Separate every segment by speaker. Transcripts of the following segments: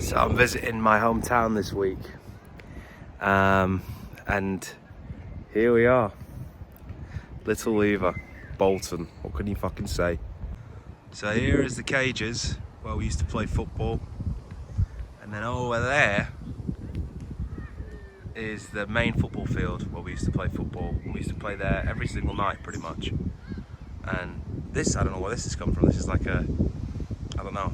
Speaker 1: So I'm visiting my hometown this week, and here we are, Little Lever, Bolton. What can you fucking say? So here is the cages where we used to play football, and then over there is the main football field where we used to play football. We used to play there every single night, pretty much. And this, I don't know where this has come from. This is like a, I don't know.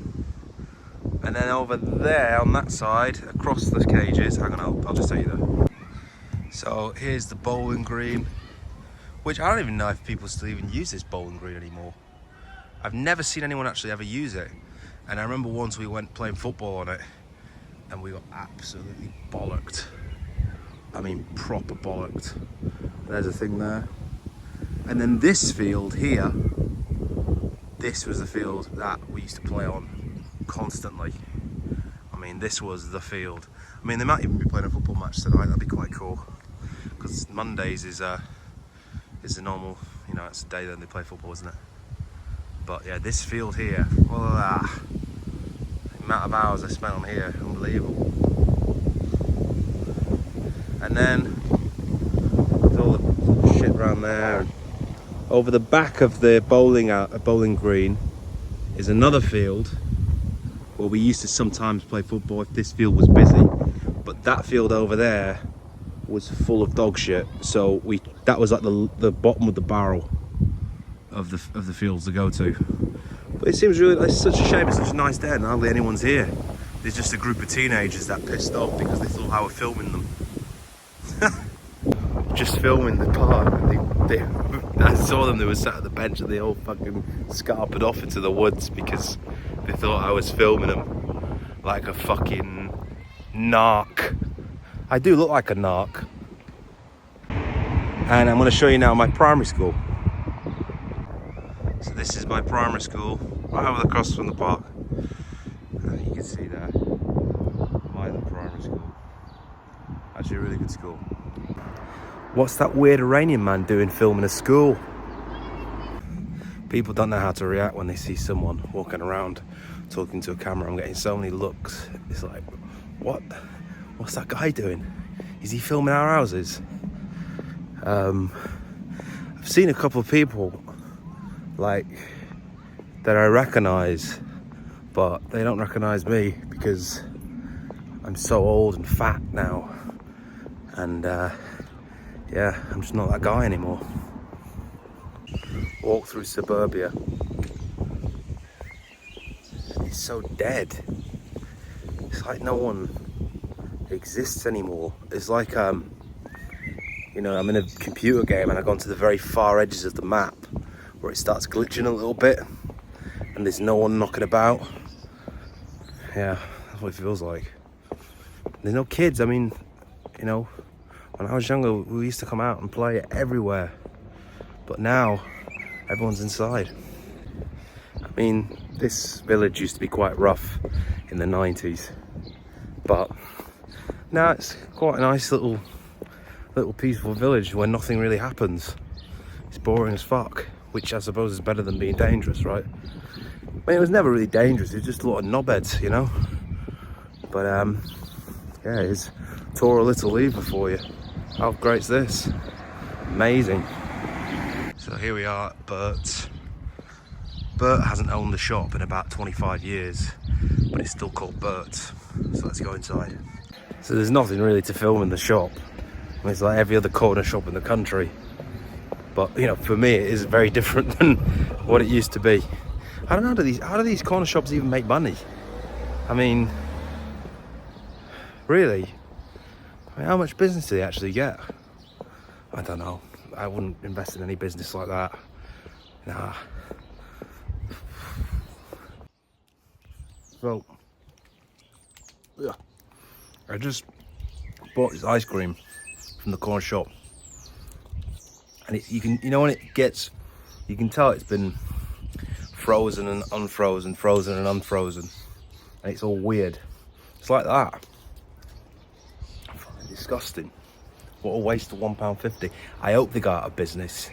Speaker 1: And then over there on that side, across the cages, hang on, I'll just tell you that. So here's the bowling green, which I don't even know if people still even use this bowling green anymore. I've never seen anyone actually ever use it. And I remember once we went playing football on it and we got absolutely bollocked. I mean, proper bollocked. There's a thing there. And then this field here, this was the field that we used to play on constantly. I mean, this was the field. I mean, they might even be playing a football match tonight. That'd be quite cool, because Mondays is the normal, you know, it's the day that they play football, isn't it? But yeah, this field here, well, the amount of hours I spent on here, unbelievable. And then there's all the shit around there. Over the back of the bowling green is another field where we used to sometimes play football if this field was busy. But that field over there was full of dog shit, so that was like the bottom of the barrel of the fields to go to. But it seems really, it's such a shame. It's such a nice day and hardly anyone's here. There's just a group of teenagers that pissed off because they thought I was filming them. Just filming the park. I saw them, they were sat at the bench and they all fucking scarpered off into the woods because they thought I was filming them like a fucking narc. I do look like a narc. And I'm going to show you now my primary school. So this is my primary school, right over across from the park. And you can see there, my primary school. Actually a really good school. What's that weird Iranian man doing filming a school? People don't know how to react when they see someone walking around talking to a camera. I'm getting so many looks. It's like, what? What's that guy doing? Is he filming our houses? I've seen a couple of people like that I recognise, but they don't recognise me because I'm so old and fat now. And yeah, I'm just not that guy anymore. Walk through suburbia. It's so dead. It's like no one exists anymore. It's like, you know, I'm in a computer game and I go onto the very far edges of the map where it starts glitching a little bit and there's no one knocking about. Yeah, that's what it feels like. There's no kids. I mean, you know, when I was younger, we used to come out and play everywhere. But now, everyone's inside. I mean, this village used to be quite rough in the 90s. But now it's quite a nice little peaceful village where nothing really happens. It's boring as fuck, which I suppose is better than being dangerous, right? I mean, it was never really dangerous. It was just a lot of knobheads, you know? But, yeah, it's tour a Little Lever for you. How great's this? Amazing. So here we are at Bert's. Bert hasn't owned the shop in about 25 years, but it's still called Bert's. So let's go inside. So there's nothing really to film in the shop. I mean, it's like every other corner shop in the country. But, you know, for me, it is very different than what it used to be. I don't know, how do these corner shops even make money? I mean, really? I mean, how much business do they actually get? I don't know. I wouldn't invest in any business like that. Nah. So, yeah, I just bought this ice cream from the corner shop, and you know when it gets, you can tell it's been frozen and unfrozen, frozen and unfrozen, and it's all weird. It's like that. Disgusting. What a waste of £1.50. I hope they got out of business.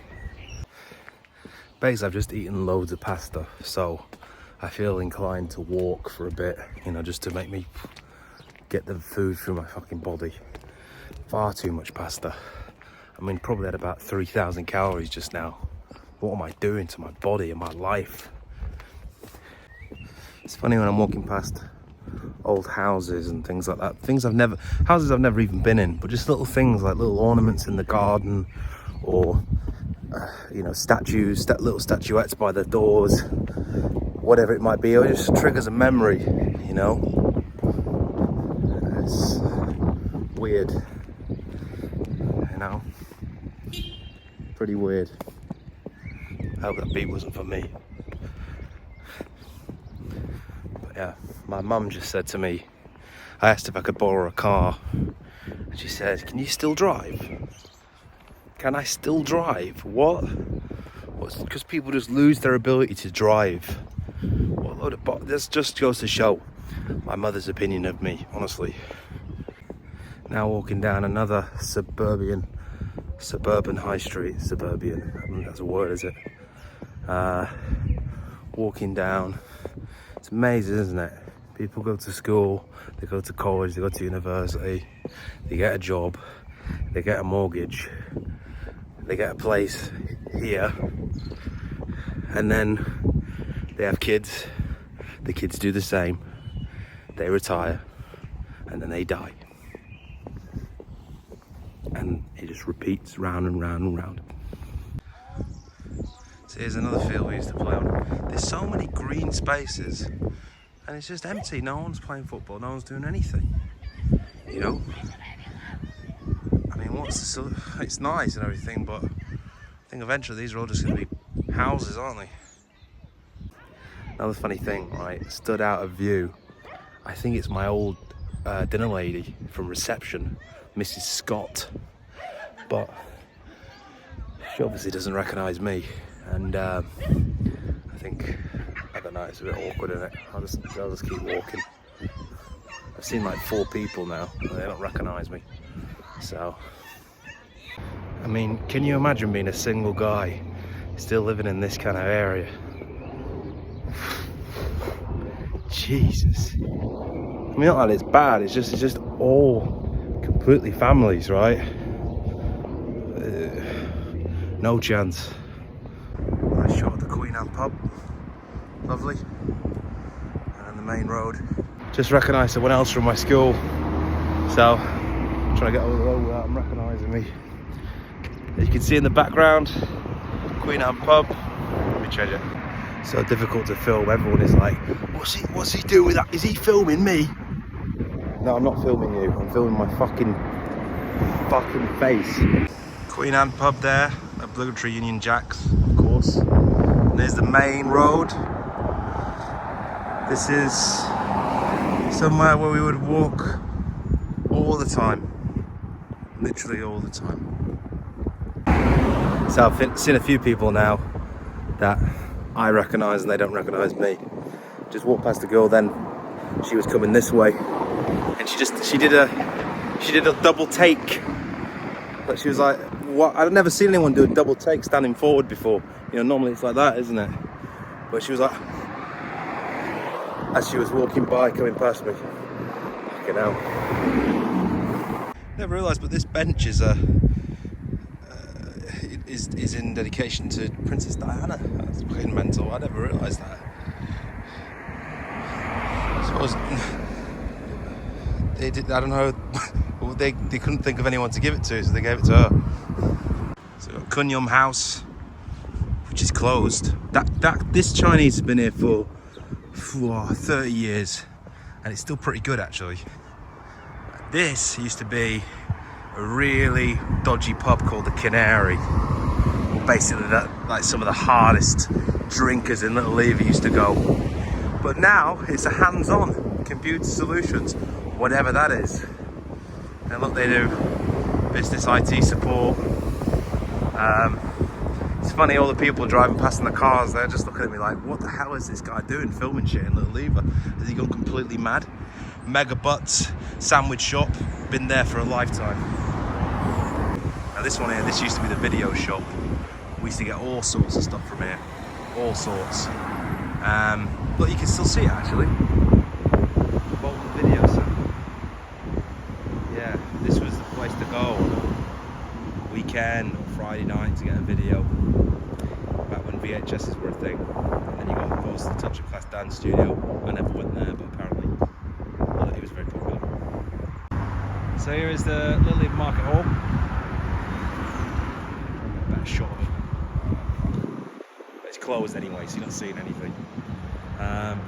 Speaker 1: Basically, I've just eaten loads of pasta, so I feel inclined to walk for a bit, you know, just to make me get the food through my fucking body. Far too much pasta. I mean, probably had about 3,000 calories just now. What am I doing to my body and my life? It's funny when I'm walking past old houses and things like that. Houses I've never even been in, but just little things like little ornaments in the garden, or you know, statues, little statuettes by the doors, whatever it might be. It just triggers a memory, you know. It's weird, you know. Pretty weird. I hope that beat wasn't for me. But yeah, my mum just said to me, I asked if I could borrow a car, and she said, "Can you still drive?" Can I still drive? What? Because people just lose their ability to drive. What load of this just goes to show my mother's opinion of me, honestly. Now walking down another suburban high street. Suburban, I don't think that's a word, is it? Walking down. It's amazing, isn't it? People go to school, they go to college, they go to university, they get a job, they get a mortgage, they get a place here, and then they have kids. The kids do the same. They retire, and then they die. And it just repeats round and round and round. So here's another field we used to play on. There's so many green spaces, and it's just empty. No one's playing football, no one's doing anything, you know? I mean, it's nice and everything, but I think eventually these are all just going to be houses, aren't they? Another funny thing, right, stood out of view. I think it's my old dinner lady from reception, Mrs. Scott, but she obviously doesn't recognise me, and I don't know, it's a bit awkward, isn't it? I'll just keep walking. I've seen like 4 people now, and they don't recognise me, so. I mean, can you imagine being a single guy still living in this kind of area? Jesus. I mean, not that it's bad, it's just all completely families, right? No chance. Nice shot of the Queen Anne pub. Lovely. And the main road. Just recognised someone else from my school, so I'm trying to get over without them recognising me. As you can see in the background, Queen Anne pub. Let me change it. So difficult to film. Everyone is like, what's he doing with that? Is he filming me? No, I'm not filming you. I'm filming my fucking face. Queen Anne pub there. Obligatory Union Jacks, of course. And there's the main road. This is somewhere where we would walk all the time. Literally all the time. So I've seen a few people now that I recognise and they don't recognise me. Just walked past the girl then, she was coming this way, and she did a double take. But she was like, what? I've never seen anyone do a double take standing forward before. You know, normally it's like that, isn't it? But she was like, as she was walking by, coming past me. Fucking hell. Never realised, but this bench is in dedication to Princess Diana. That's fucking mental. I never realised that. I suppose they did. I don't know. They couldn't think of anyone to give it to, so they gave it to her. So we've got Kunyum House, which is closed. This Chinese has been here for 30 years, and it's still pretty good actually. This used to be a really dodgy pub called the Canary. Well, basically, like some of the hardest drinkers in Little Lever used to go. But now it's a hands-on computer solutions, whatever that is. And look, they do business IT support. It's funny, all the people driving past in the cars, they're just looking at me like, what the hell is this guy doing filming shit in Little Lever? Has he gone completely mad? Mega Butts sandwich shop, been there for a lifetime. Now this one here, this used to be the video shop. We used to get all sorts of stuff from here, all sorts. But you can still see it actually. Bolton Video Centre. weekend or Friday night to get a video. Back when VHSs were a thing. And then you got proposed to the Touch of Class dance studio. I never went there, but apparently it was very popular. So here is the Little Lever Market Hall. A better shot of it. It's closed anyway, so you're not seeing anything.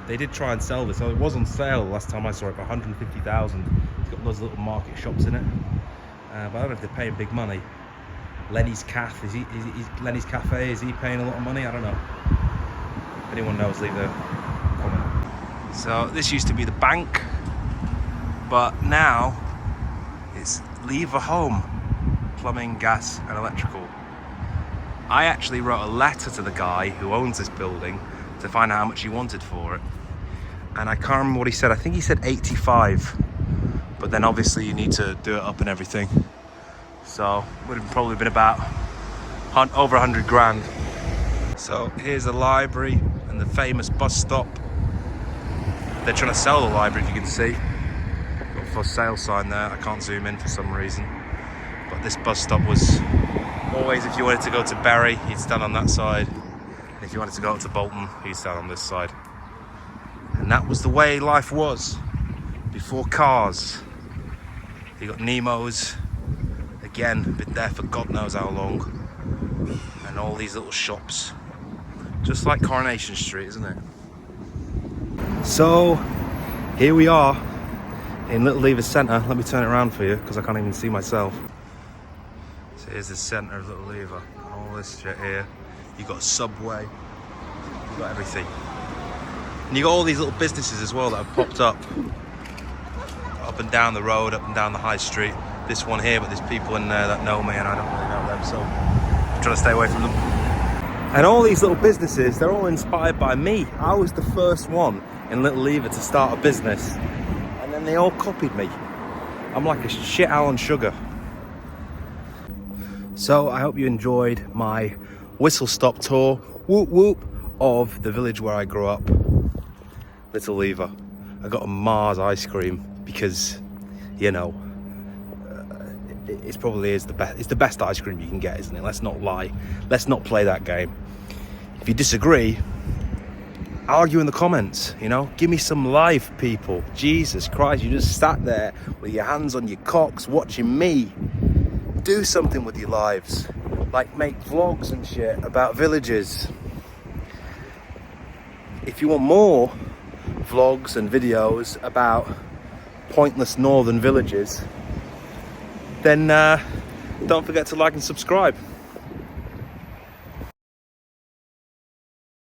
Speaker 1: They did try and sell this. So it was on sale the last time I saw it for 150,000. It's got loads of little market shops in it. But I don't know if they're paying big money. Lenny's Cafe, Lenny's Cafe, is he paying a lot of money? I don't know. If anyone knows, leave a comment. So this used to be the bank, but now it's Lever Home, plumbing, gas and electrical. I actually wrote a letter to the guy who owns this building to find out how much he wanted for it. And I can't remember what he said. I think he said 85. But then obviously you need to do it up and everything. So would have probably been about over 100 grand. So here's the library and the famous bus stop. They're trying to sell the library, if you can see. Got a for sale sign there. I can't zoom in for some reason. But this bus stop was always, if you wanted to go to Bury, you'd stand on that side. And if you wanted to go up to Bolton, you'd stand on this side. And that was the way life was before cars. You got Nemo's, again, been there for God knows how long. And all these little shops. Just like Coronation Street, isn't it? So, here we are in Little Lever Centre. Let me turn it around for you, because I can't even see myself. So here's the centre of Little Lever. All this shit here. You got Subway. You got everything. And you got all these little businesses as well that have popped up and down the road, up and down the high street. This one here, but there's people in there that know me and I don't really know them, so I'm trying to stay away from them. And all these little businesses, they're all inspired by me. I was the first one in Little Lever to start a business, and then they all copied me. I'm like a shit Alan Sugar. So I hope you enjoyed my whistle-stop tour, whoop whoop, of the village where I grew up, Little Lever. I got a Mars ice cream because, you know, it probably is the best. It's the best ice cream you can get, isn't it? Let's not lie. Let's not play that game. If you disagree, argue in the comments, you know? Give me some life, people. Jesus Christ, you just sat there with your hands on your cocks watching me. Do something with your lives. Like make vlogs and shit about villages. If you want more vlogs and videos about pointless northern villages, then don't forget to like and subscribe.